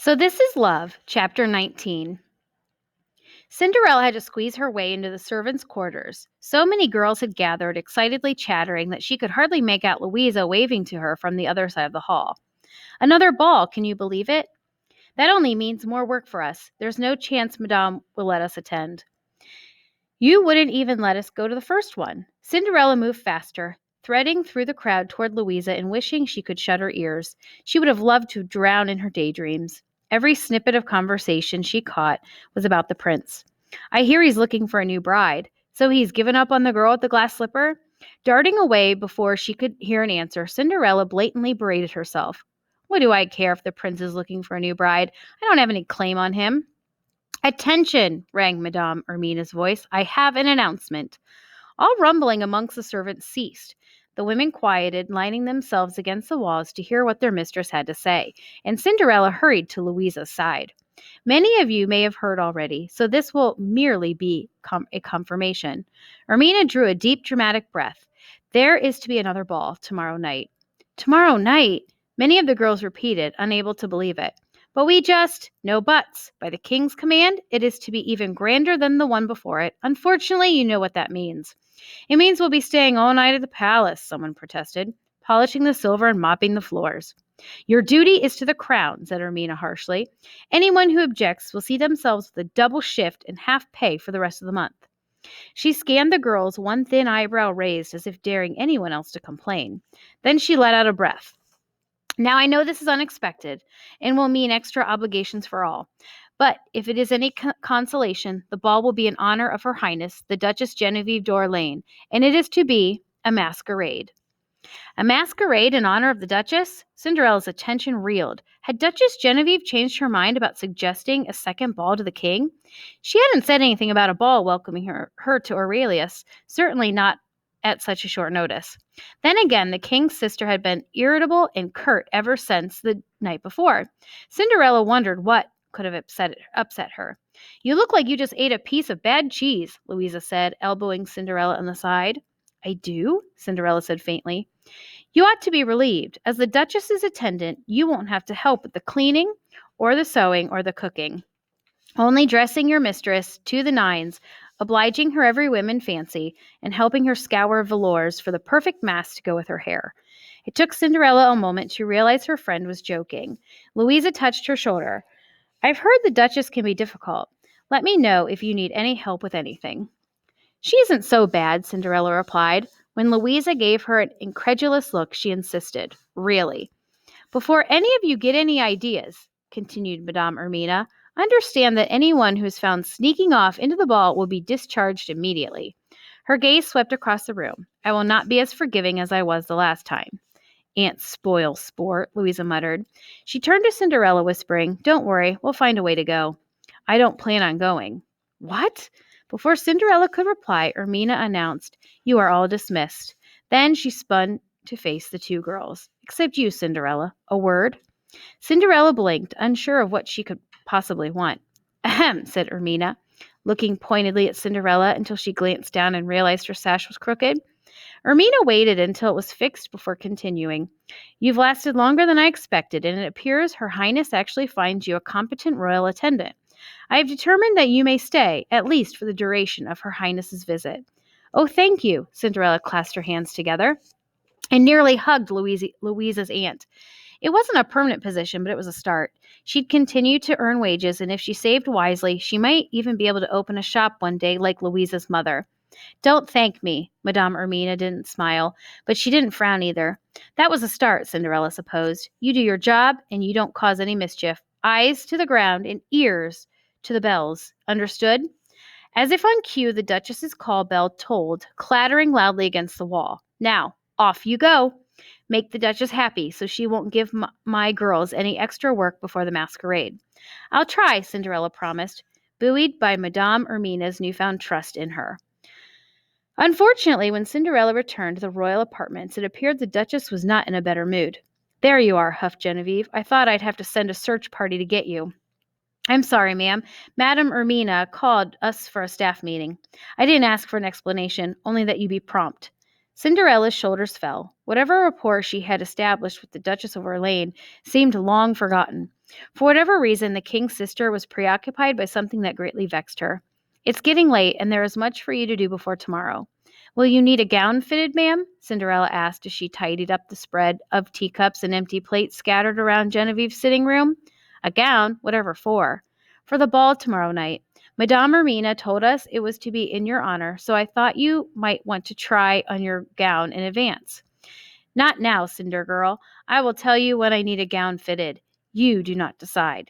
So this is Love, Chapter 19. Cinderella had to squeeze her way into the servants' quarters. So many girls had gathered, excitedly chattering, that she could hardly make out Louisa waving to her from the other side of the hall. Another ball, can you believe it? That only means more work for us. There's no chance Madame will let us attend. You wouldn't even let us go to the first one. Cinderella moved faster, threading through the crowd toward Louisa and wishing she could shut her ears. She would have loved to drown in her daydreams. Every snippet of conversation she caught was about the prince. I hear he's looking for a new bride. So he's given up on the girl with the glass slipper? Darting away before she could hear an answer, Cinderella blatantly berated herself. What do I care if the prince is looking for a new bride? I don't have any claim on him. Attention, rang Madame Ermina's voice. I have an announcement. All rumbling amongst the servants ceased. The women quieted, lining themselves against the walls to hear what their mistress had to say, and Cinderella hurried to Louisa's side. Many of you may have heard already, so this will merely be a confirmation. Ermina drew a deep, dramatic breath. There is to be another ball tomorrow night. Tomorrow night? Many of the girls repeated, unable to believe it. But no buts. By the king's command, it is to be even grander than the one before it. Unfortunately, you know what that means. It means we'll be staying all night at the palace, someone protested, polishing the silver and mopping the floors. Your duty is to the crown, said Ermina harshly. Anyone who objects will see themselves with a double shift and half pay for the rest of the month. She scanned the girls, one thin eyebrow raised as if daring anyone else to complain. Then she let out a breath. Now, I know this is unexpected and will mean extra obligations for all. But if it is any consolation, the ball will be in honor of Her Highness, the Duchess Genevieve d'Orleans, and it is to be a masquerade. A masquerade in honor of the Duchess? Cinderella's attention reeled. Had Duchess Genevieve changed her mind about suggesting a second ball to the king? She hadn't said anything about a ball welcoming her to Aurelius, certainly not at such a short notice. Then again, the king's sister had been irritable and curt ever since the night before. Cinderella wondered what could have upset her. You look like you just ate a piece of bad cheese, Louisa said, elbowing Cinderella on the side. I do? Cinderella said faintly. You ought to be relieved. As the Duchess's attendant, you won't have to help with the cleaning or the sewing or the cooking. Only dressing your mistress to the nines, obliging her every whim and fancy, and helping her scour velours for the perfect mask to go with her hair. It took Cinderella a moment to realize her friend was joking. Louisa touched her shoulder. I've heard the Duchess can be difficult. Let me know if you need any help with anything. She isn't so bad, Cinderella replied. When Louisa gave her an incredulous look, she insisted. Really? Before any of you get any ideas, continued Madame Ermina, understand that anyone who is found sneaking off into the ball will be discharged immediately. Her gaze swept across the room. I will not be as forgiving as I was the last time. Aunt spoil sport, Louisa muttered. She turned to Cinderella, whispering, Don't worry, we'll find a way to go. I don't plan on going. What? Before Cinderella could reply, Ermina announced, You are all dismissed. Then she spun to face the two girls. Except you, Cinderella. A word? Cinderella blinked, unsure of what she could possibly want. Ahem, said Ermina, looking pointedly at Cinderella until she glanced down and realized her sash was crooked. Ermina waited until it was fixed before continuing. You've lasted longer than I expected, and it appears Her Highness actually finds you a competent royal attendant. I have determined that you may stay, at least for the duration of Her Highness's visit. Oh, thank you, Cinderella clasped her hands together and nearly hugged Louisa's aunt. It wasn't a permanent position, but it was a start. She'd continue to earn wages, and if she saved wisely, she might even be able to open a shop one day like Louisa's mother. Don't thank me, Madame Ermina didn't smile, but she didn't frown either. That was a start, Cinderella supposed. You do your job, and you don't cause any mischief. Eyes to the ground and ears to the bells. Understood? As if on cue, the Duchess's call bell tolled, clattering loudly against the wall. Now, off you go. Make the Duchess happy so she won't give my girls any extra work before the masquerade. I'll try, Cinderella promised, buoyed by Madame Ermina's newfound trust in her. Unfortunately, when Cinderella returned to the royal apartments, it appeared the Duchess was not in a better mood. There you are, huffed Genevieve. I thought I'd have to send a search party to get you. I'm sorry, ma'am. Madame Ermina called us for a staff meeting. I didn't ask for an explanation, only that you be prompt. Cinderella's shoulders fell. Whatever rapport she had established with the Duchess of Orleans seemed long forgotten. For whatever reason, the king's sister was preoccupied by something that greatly vexed her. It's getting late, and there is much for you to do before tomorrow. Will you need a gown fitted, ma'am? Cinderella asked as she tidied up the spread of teacups and empty plates scattered around Genevieve's sitting room. A gown? Whatever for? For the ball tomorrow night. Madama Ermina told us it was to be in your honor, so I thought you might want to try on your gown in advance. Not now, Cinder Girl. I will tell you when I need a gown fitted. You do not decide.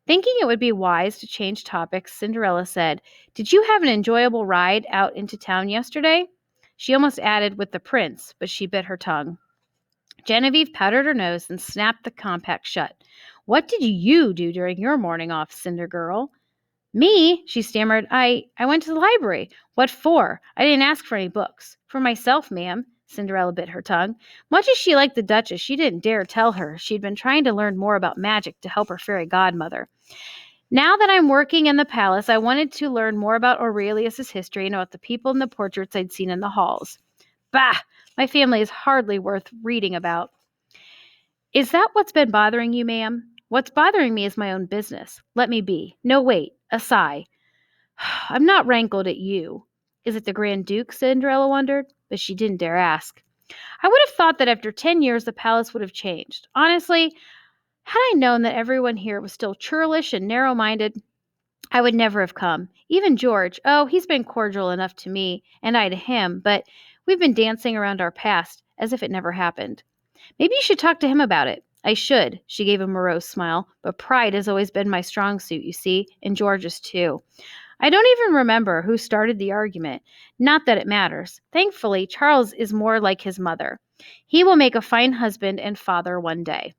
Thinking it would be wise to change topics, Cinderella said, Did you have an enjoyable ride out into town yesterday? She almost added with the prince, but she bit her tongue. Genevieve powdered her nose and snapped the compact shut. What did you do during your morning off, Cinder Girl? Me? She stammered. I went to the library. What for? I didn't ask for any books. For myself, ma'am. Cinderella bit her tongue. Much as she liked the Duchess, she didn't dare tell her she'd been trying to learn more about magic to help her fairy godmother. Now that I'm working in the palace, I wanted to learn more about Aurelius's history and about the people and the portraits I'd seen in the halls. Bah! My family is hardly worth reading about. Is that what's been bothering you, ma'am? What's bothering me is my own business. Let me be. No, wait. A sigh. I'm not rankled at you. Is it the Grand Duke? Cinderella wondered, but she didn't dare ask. I would have thought that after 10 years the palace would have changed. Honestly, had I known that everyone here was still churlish and narrow-minded, I would never have come. Even George, oh, he's been cordial enough to me, and I to him, but we've been dancing around our past as if it never happened. Maybe you should talk to him about it. I should, she gave a morose smile, but pride has always been my strong suit, you see, and George's too. I don't even remember who started the argument. Not that it matters. Thankfully, Charles is more like his mother. He will make a fine husband and father one day.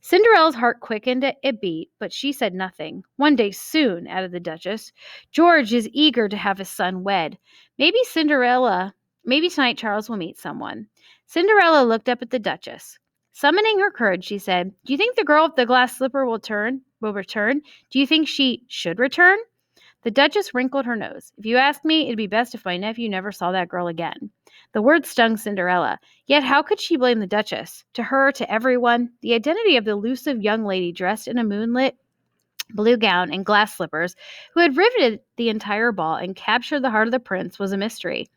Cinderella's heart quickened a beat, but she said nothing. One day soon, added the Duchess. George is eager to have his son wed. Maybe tonight Charles will meet someone. Cinderella looked up at the Duchess. Summoning her courage, she said, Do you think the girl with the glass slipper will return? Do you think she should return? The Duchess wrinkled her nose. If you ask me, it'd be best if my nephew never saw that girl again. The words stung Cinderella. Yet how could she blame the Duchess? To her, to everyone, the identity of the elusive young lady dressed in a moonlit blue gown and glass slippers, who had riveted the entire ball and captured the heart of the prince, was a mystery.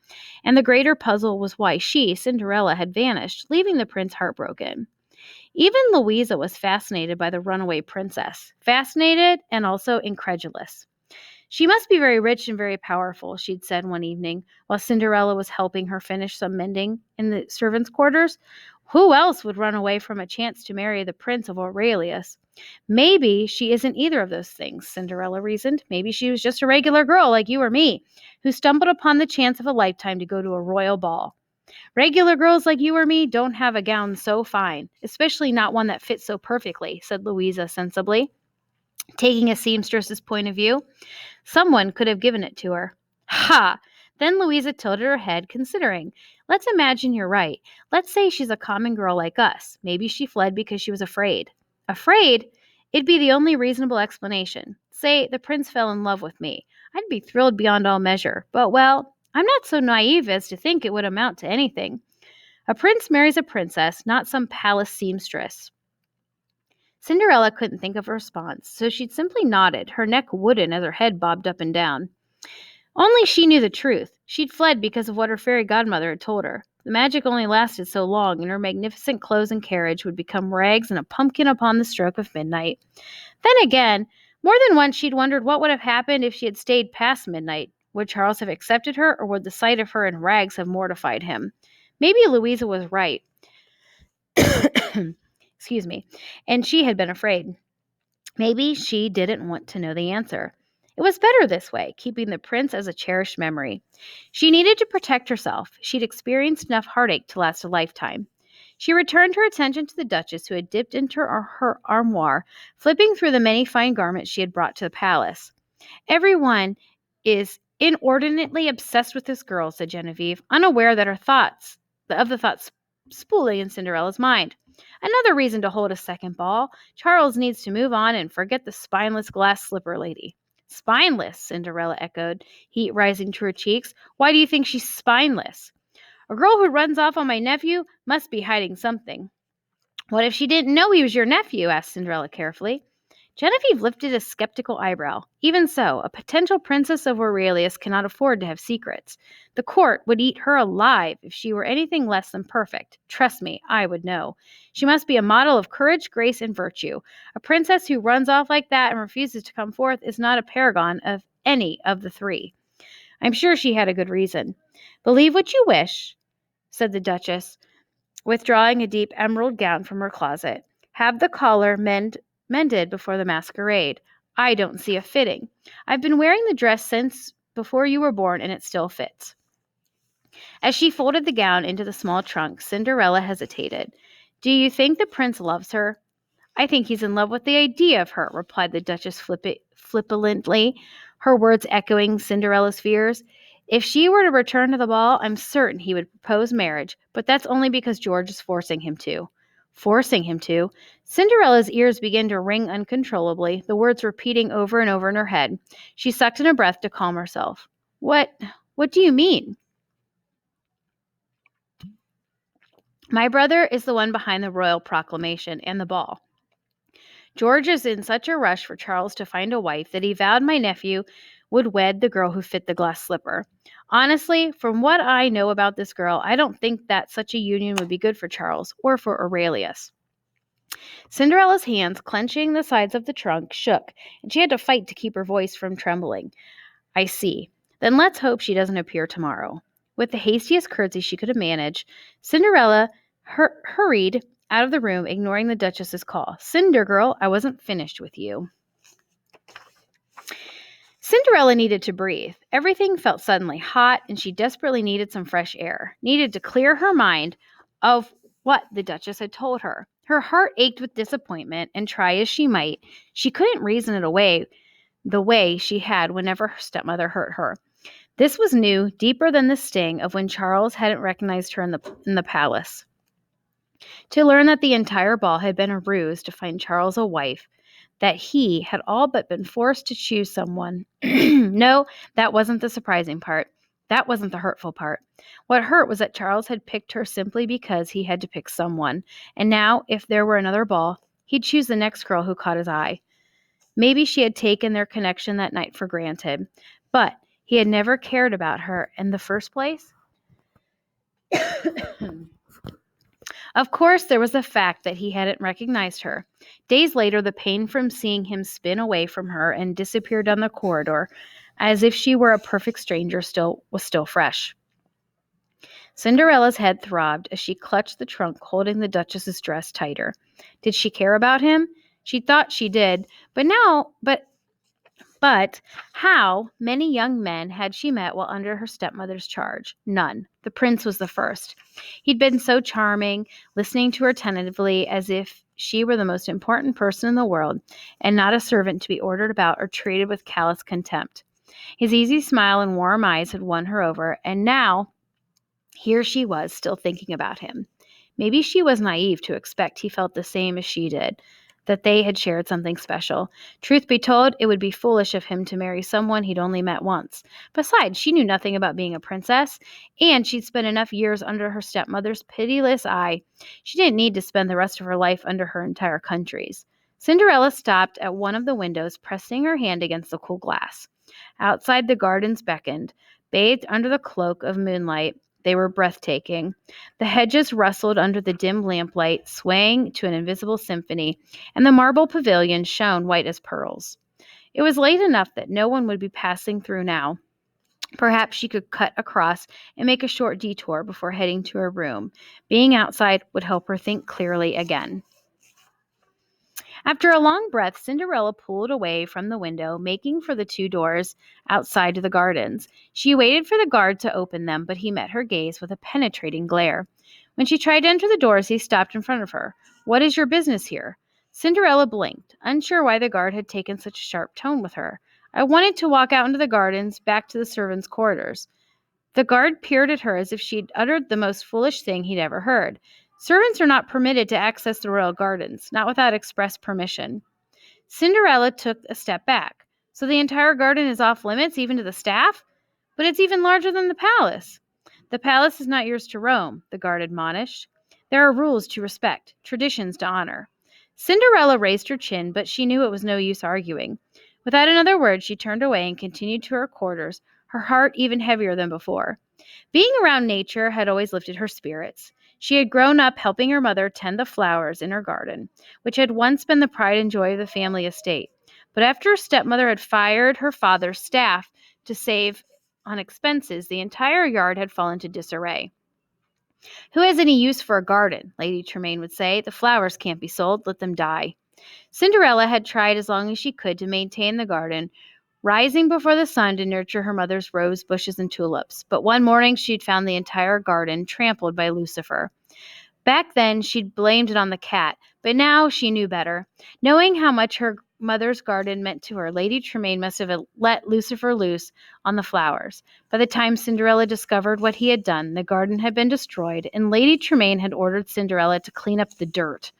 And the greater puzzle was why she, Cinderella, had vanished, leaving the prince heartbroken. Even Louisa was fascinated by the runaway princess. Fascinated and also incredulous. She must be very rich and very powerful, she'd said one evening, while Cinderella was helping her finish some mending in the servants' quarters. Who else would run away from a chance to marry the Prince of Aurelius? Maybe she isn't either of those things, Cinderella reasoned. Maybe she was just a regular girl like you or me, who stumbled upon the chance of a lifetime to go to a royal ball. Regular girls like you or me don't have a gown so fine, especially not one that fits so perfectly, said Louisa sensibly, taking a seamstress's point of view. Someone could have given it to her. Ha! Then Louisa tilted her head, considering. Let's imagine you're right. Let's say she's a common girl like us. Maybe she fled because she was afraid. Afraid? It'd be the only reasonable explanation. Say the prince fell in love with me. I'd be thrilled beyond all measure. But, well, I'm not so naive as to think it would amount to anything. A prince marries a princess, not some palace seamstress. Cinderella couldn't think of a response, so she'd simply nodded, her neck wooden as her head bobbed up and down. Only she knew the truth. She'd fled because of what her fairy godmother had told her. The magic only lasted so long, and her magnificent clothes and carriage would become rags and a pumpkin upon the stroke of midnight. Then again, more than once she'd wondered what would have happened if she had stayed past midnight. Would Charles have accepted her, or would the sight of her in rags have mortified him? Maybe Louisa was right. Excuse me. And she had been afraid. Maybe she didn't want to know the answer. It was better this way, keeping the prince as a cherished memory. She needed to protect herself. She'd experienced enough heartache to last a lifetime. She returned her attention to the Duchess, who had dipped into her armoire, flipping through the many fine garments she had brought to the palace. Everyone is inordinately obsessed with this girl, said Genevieve, unaware that the thoughts spooling in Cinderella's mind. Another reason to hold a second ball. Charles needs to move on and forget the spineless glass slipper lady. Spineless, Cinderella echoed, heat rising to her cheeks. Why do you think she's spineless? A girl who runs off on my nephew must be hiding something." "What if she didn't know he was your nephew?" asked Cinderella carefully. Genevieve lifted a skeptical eyebrow. "Even so, a potential princess of Aurelius cannot afford to have secrets. The court would eat her alive if she were anything less than perfect. Trust me, I would know. She must be a model of courage, grace, and virtue. A princess who runs off like that and refuses to come forth is not a paragon of any of the three." "I'm sure she had a good reason." "Believe what you wish," said the Duchess, withdrawing a deep emerald gown from her closet. "Have the collar mended before the masquerade. I don't see a fitting. I've been wearing the dress since before you were born, and it still fits." As she folded the gown into the small trunk, Cinderella hesitated. "Do you think the prince loves her?" "I think he's in love with the idea of her," replied the Duchess flippantly, her words echoing Cinderella's fears. "If she were to return to the ball, I'm certain he would propose marriage, but that's only because George is forcing him to." Forcing him to? Cinderella's ears began to ring uncontrollably, the words repeating over and over in her head. She sucked in a breath to calm herself. What do you mean?" "My brother is the one behind the royal proclamation and the ball. George is in such a rush for Charles to find a wife that he vowed my nephew would wed the girl who fit the glass slipper. Honestly, from what I know about this girl, I don't think that such a union would be good for Charles or for Aurelius." Cinderella's hands, clenching the sides of the trunk, shook, and she had to fight to keep her voice from trembling. "I see. Then let's hope she doesn't appear tomorrow." With the hastiest curtsy she could have managed, Cinderella hurried out of the room, ignoring the Duchess's call. "Cinder girl, I wasn't finished with you." Cinderella needed to breathe. Everything felt suddenly hot, and she desperately needed some fresh air, needed to clear her mind of what the Duchess had told her. Her heart ached with disappointment, and try as she might, she couldn't reason it away the way she had whenever her stepmother hurt her. This was new, deeper than the sting of when Charles hadn't recognized her in the palace. To learn that the entire ball had been a ruse to find Charles a wife, that he had all but been forced to choose someone. No, that wasn't the surprising part. That wasn't the hurtful part. What hurt was that Charles had picked her simply because he had to pick someone. And now, if there were another ball, he'd choose the next girl who caught his eye. Maybe she had taken their connection that night for granted, but he had never cared about her in the first place. Of course, there was the fact that he hadn't recognized her. Days later, the pain from seeing him spin away from her and disappear down the corridor, as if she were a perfect stranger, was still fresh. Cinderella's head throbbed as she clutched the trunk, holding the Duchess's dress tighter. Did she care about him? She thought she did, but how many young men had she met while under her stepmother's charge? None. The prince was the first. He'd been so charming, listening to her tentatively as if she were the most important person in the world, and not a servant to be ordered about or treated with callous contempt. His easy smile and warm eyes had won her over, and now here she was, still thinking about him. Maybe she was naive to expect he felt the same as she did, that they had shared something special. Truth be told, it would be foolish of him to marry someone he'd only met once. Besides, she knew nothing about being a princess, and she'd spent enough years under her stepmother's pitiless eye. She didn't need to spend the rest of her life under her entire country's. Cinderella stopped at one of the windows, pressing her hand against the cool glass. Outside, the gardens beckoned, bathed under the cloak of moonlight. They were breathtaking. The hedges rustled under the dim lamplight, swaying to an invisible symphony, and the marble pavilion shone white as pearls. It was late enough that no one would be passing through now. Perhaps she could cut across and make a short detour before heading to her room. Being outside would help her think clearly again. After a long breath, Cinderella pulled away from the window, making for the two doors outside to the gardens. She waited for the guard to open them, but he met her gaze with a penetrating glare. When she tried to enter the doors, he stopped in front of her. "What is your business here?" Cinderella blinked, unsure why the guard had taken such a sharp tone with her. "I wanted to walk out into the gardens, back to the servants' quarters." The guard peered at her as if she'd uttered the most foolish thing he'd ever heard. Servants are not permitted to access the royal gardens, not without express permission. Cinderella took a step back. "So the entire garden is off limits, even to the staff? But it's even larger than the palace." "The palace is not yours to roam," the guard admonished. "There are rules to respect, traditions to honor." Cinderella raised her chin, but she knew it was no use arguing. Without another word, she turned away and continued to her quarters, her heart even heavier than before. Being around nature had always lifted her spirits. She had grown up helping her mother tend the flowers in her garden, which had once been the pride and joy of the family estate. But after her stepmother had fired her father's staff to save on expenses, the entire yard had fallen into disarray. "Who has any use for a garden?" Lady Tremaine would say. "The flowers can't be sold. Let them die." Cinderella had tried as long as she could to maintain the garden, rising before the sun to nurture her mother's rose bushes and tulips. But one morning she'd found the entire garden trampled by Lucifer. Back then, she'd blamed it on the cat, but now she knew better. Knowing how much her mother's garden meant to her, Lady Tremaine must have let Lucifer loose on the flowers. By the time Cinderella discovered what he had done, the garden had been destroyed, and Lady Tremaine had ordered Cinderella to clean up the dirt.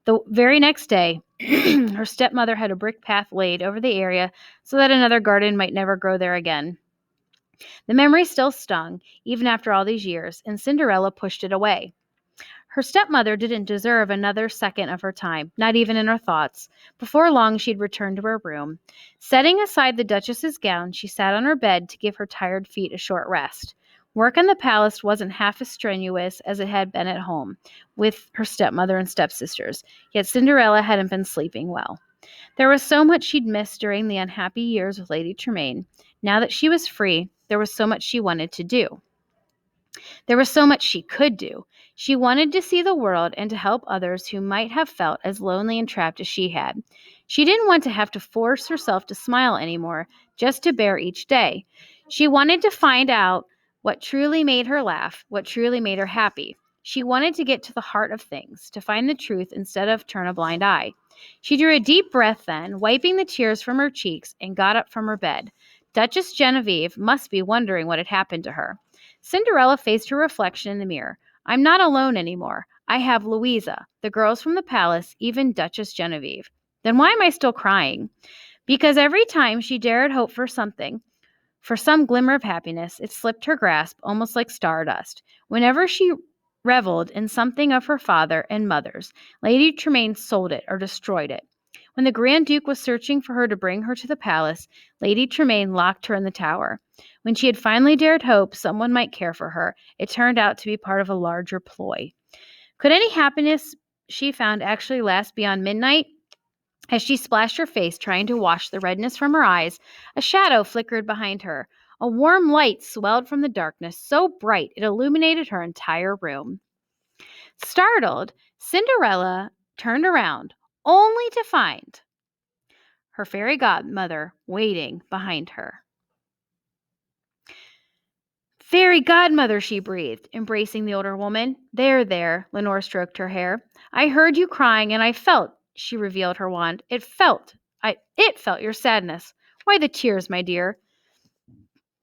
The very next day, her stepmother had a brick path laid over the area so that another garden might never grow there again. The memory still stung, even after all these years, and Cinderella pushed it away. Her stepmother didn't deserve another second of her time, not even in her thoughts. Before long, she'd returned to her room. Setting aside the Duchess's gown, she sat on her bed to give her tired feet a short rest. Work in the palace wasn't half as strenuous as it had been at home, with her stepmother and stepsisters, yet Cinderella hadn't been sleeping well. There was so much she'd missed during the unhappy years with Lady Tremaine. Now that she was free, there was so much she wanted to do. There was so much she could do. She wanted to see the world and to help others who might have felt as lonely and trapped as she had. She didn't want to have to force herself to smile anymore, just to bear each day. She wanted to find out what truly made her laugh, what truly made her happy. She wanted to get to the heart of things, to find the truth instead of turn a blind eye. She drew a deep breath then, wiping the tears from her cheeks, and got up from her bed. Duchess Genevieve must be wondering what had happened to her. Cinderella faced her reflection in the mirror. "I'm not alone anymore. I have Louisa, the girls from the palace, even Duchess Genevieve." Then why am I still crying? Because every time she dared hope for something, for some glimmer of happiness, it slipped her grasp, almost like stardust. Whenever she reveled in something of her father and mother's, Lady Tremaine sold it or destroyed it. When the Grand Duke was searching for her to bring her to the palace, Lady Tremaine locked her in the tower. When she had finally dared hope someone might care for her, it turned out to be part of a larger ploy. Could any happiness she found actually last beyond midnight? As she splashed her face, trying to wash the redness from her eyes, a shadow flickered behind her. A warm light swelled from the darkness, so bright it illuminated her entire room. Startled, Cinderella turned around, only to find her fairy godmother waiting behind her. "Fairy godmother," she breathed, embracing the older woman. "There, there," Lenore stroked her hair. "I heard you crying, and I felt," she revealed her wand. It felt your sadness. Why the tears, my dear?"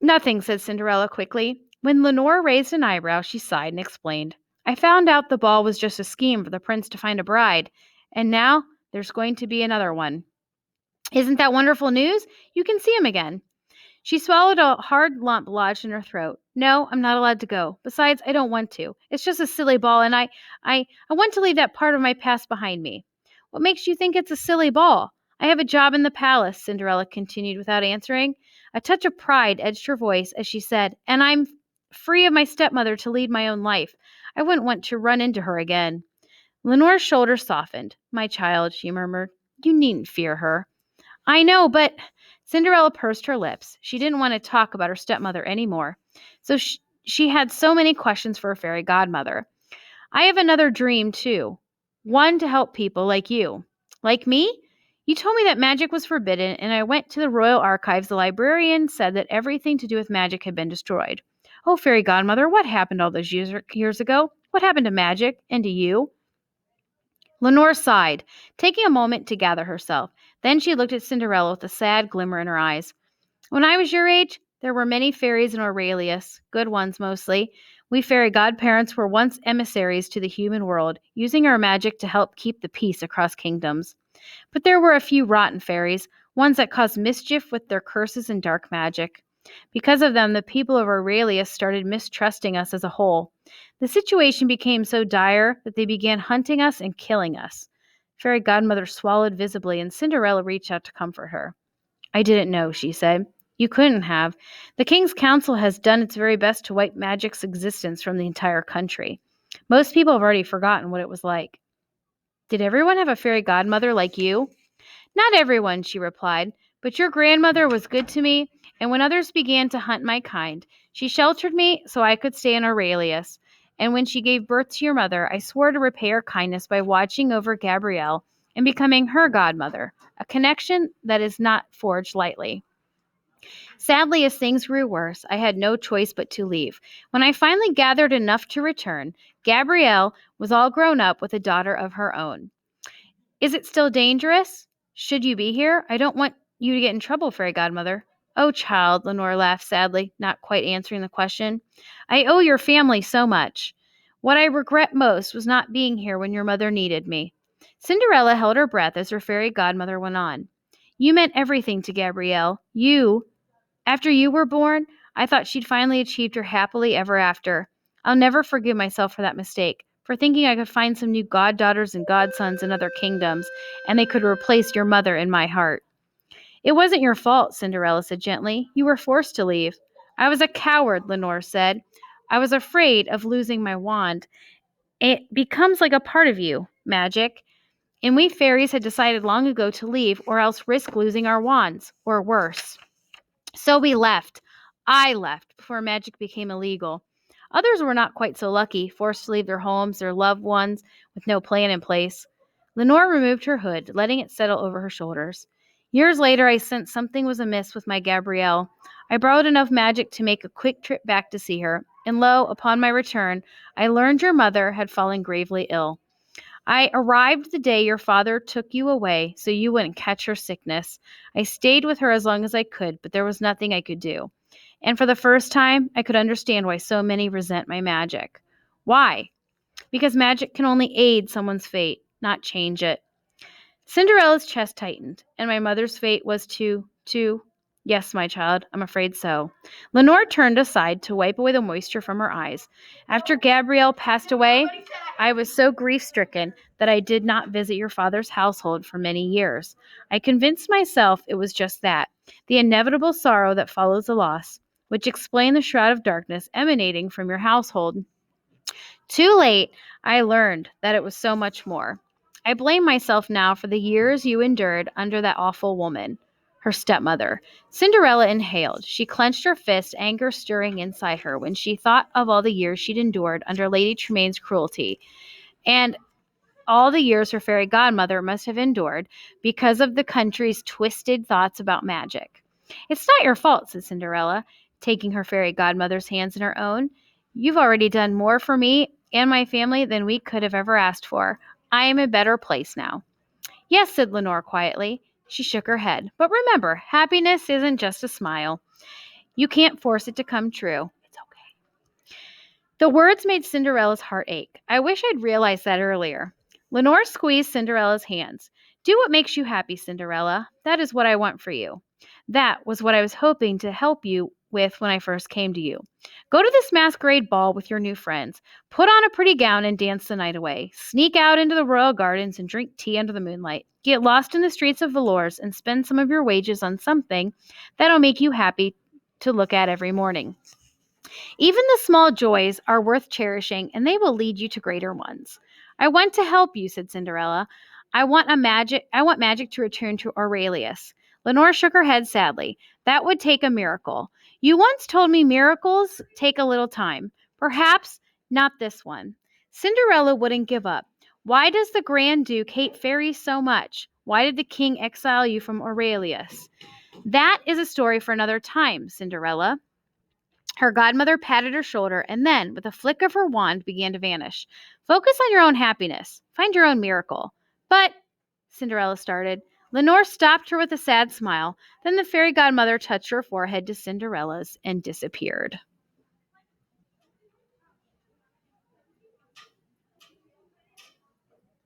"Nothing," said Cinderella quickly. When Lenore raised an eyebrow, she sighed and explained. "I found out the ball was just a scheme for the prince to find a bride, and now there's going to be another one." "Isn't that wonderful news? You can see him again." She swallowed a hard lump lodged in her throat. "No, I'm not allowed to go. Besides, I don't want to. It's just a silly ball, and I want to leave that part of my past behind me." "What makes you think it's a silly ball?" "I have a job in the palace," Cinderella continued without answering. A touch of pride edged her voice as she said, "And I'm free of my stepmother to lead my own life. I wouldn't want to run into her again." Lenore's shoulders softened. "My child," she murmured, "you needn't fear her." "I know, but—" Cinderella pursed her lips. She didn't want to talk about her stepmother anymore. So she had so many questions for her fairy godmother. "I have another dream, too. One to help people like you." "Like me?" "You told me that magic was forbidden, and I went to the royal archives. The librarian said that everything to do with magic had been destroyed." "Oh, fairy godmother, what happened all those years ago? What happened to magic and to you?" Lenore sighed, taking a moment to gather herself. Then she looked at Cinderella with a sad glimmer in her eyes. "When I was your age, there were many fairies in Aurelius, good ones mostly. We fairy godparents were once emissaries to the human world, using our magic to help keep the peace across kingdoms. But there were a few rotten fairies, ones that caused mischief with their curses and dark magic. Because of them, the people of Aurelius started mistrusting us as a whole. The situation became so dire that they began hunting us and killing us. Fairy Godmother swallowed visibly, and Cinderella reached out to comfort her. I didn't know, she said. You couldn't have. The King's Council has done its very best to wipe magic's existence from the entire country. Most people have already forgotten what it was like. Did everyone have a fairy godmother like you? Not everyone, she replied, but your grandmother was good to me, and when others began to hunt my kind, she sheltered me so I could stay in Aurelius. And when she gave birth to your mother, I swore to repay her kindness by watching over Gabrielle and becoming her godmother, a connection that is not forged lightly. Sadly, as things grew worse, I had no choice but to leave. When I finally gathered enough to return, Gabrielle was all grown up with a daughter of her own. Is it still dangerous? Should you be here? I don't want you to get in trouble, Fairy Godmother. Oh, child, Lenore laughed sadly, not quite answering the question. I owe your family so much. What I regret most was not being here when your mother needed me. Cinderella held her breath as her fairy godmother went on. You meant everything to Gabrielle. After you were born, I thought she'd finally achieved her happily ever after. I'll never forgive myself for that mistake, for thinking I could find some new goddaughters and godsons in other kingdoms, and they could replace your mother in my heart. It wasn't your fault, Cinderella said gently. You were forced to leave. I was a coward, Lenore said. I was afraid of losing my wand. It becomes like a part of you, magic. And we fairies had decided long ago to leave or else risk losing our wands, or worse. So we left. I left before magic became illegal. Others were not quite so lucky, forced to leave their homes, their loved ones, with no plan in place. Lenore removed her hood, letting it settle over her shoulders. Years later, I sensed something was amiss with my Gabrielle. I borrowed enough magic to make a quick trip back to see her, and lo, upon my return, I learned your mother had fallen gravely ill. I arrived the day your father took you away so you wouldn't catch her sickness. I stayed with her as long as I could, but there was nothing I could do. And for the first time, I could understand why so many resent my magic. Why? Because magic can only aid someone's fate, not change it. Cinderella's chest tightened, and my mother's fate was to. Yes, my child, I'm afraid so. Lenore turned aside to wipe away the moisture from her eyes. After Gabrielle passed away, I was so grief-stricken that I did not visit your father's household for many years. I convinced myself it was just that, the inevitable sorrow that follows a loss, which explained the shroud of darkness emanating from your household. Too late, I learned that it was so much more. I blame myself now for the years you endured under that awful woman, her stepmother. Cinderella inhaled. She clenched her fist, anger stirring inside her when she thought of all the years she'd endured under Lady Tremaine's cruelty, and all the years her fairy godmother must have endured because of the country's twisted thoughts about magic. It's not your fault, said Cinderella, taking her fairy godmother's hands in her own. You've already done more for me and my family than we could have ever asked for. I am in a better place now. Yes, said Lenore quietly. She shook her head. But remember, happiness isn't just a smile. You can't force it to come true. It's okay. The words made Cinderella's heart ache. I wish I'd realized that earlier. Lenore squeezed Cinderella's hands. Do what makes you happy, Cinderella. That is what I want for you. That was what I was hoping to help you with when I first came to you. Go to this masquerade ball with your new friends. Put on a pretty gown and dance the night away. Sneak out into the royal gardens and drink tea under the moonlight. Get lost in the streets of Valours and spend some of your wages on something that'll make you happy to look at every morning. Even the small joys are worth cherishing, and they will lead you to greater ones. I want to help you, said Cinderella. I want magic to return to Aurelius. Lenore shook her head sadly. That would take a miracle. You once told me miracles take a little time. Perhaps not this one. Cinderella wouldn't give up. Why does the Grand Duke hate fairies so much? Why did the king exile you from Aurelius? That is a story for another time, Cinderella. Her godmother patted her shoulder and then, with a flick of her wand, began to vanish. Focus on your own happiness. Find your own miracle. But, Cinderella started. Lenore stopped her with a sad smile. Then the fairy godmother touched her forehead to Cinderella's and disappeared.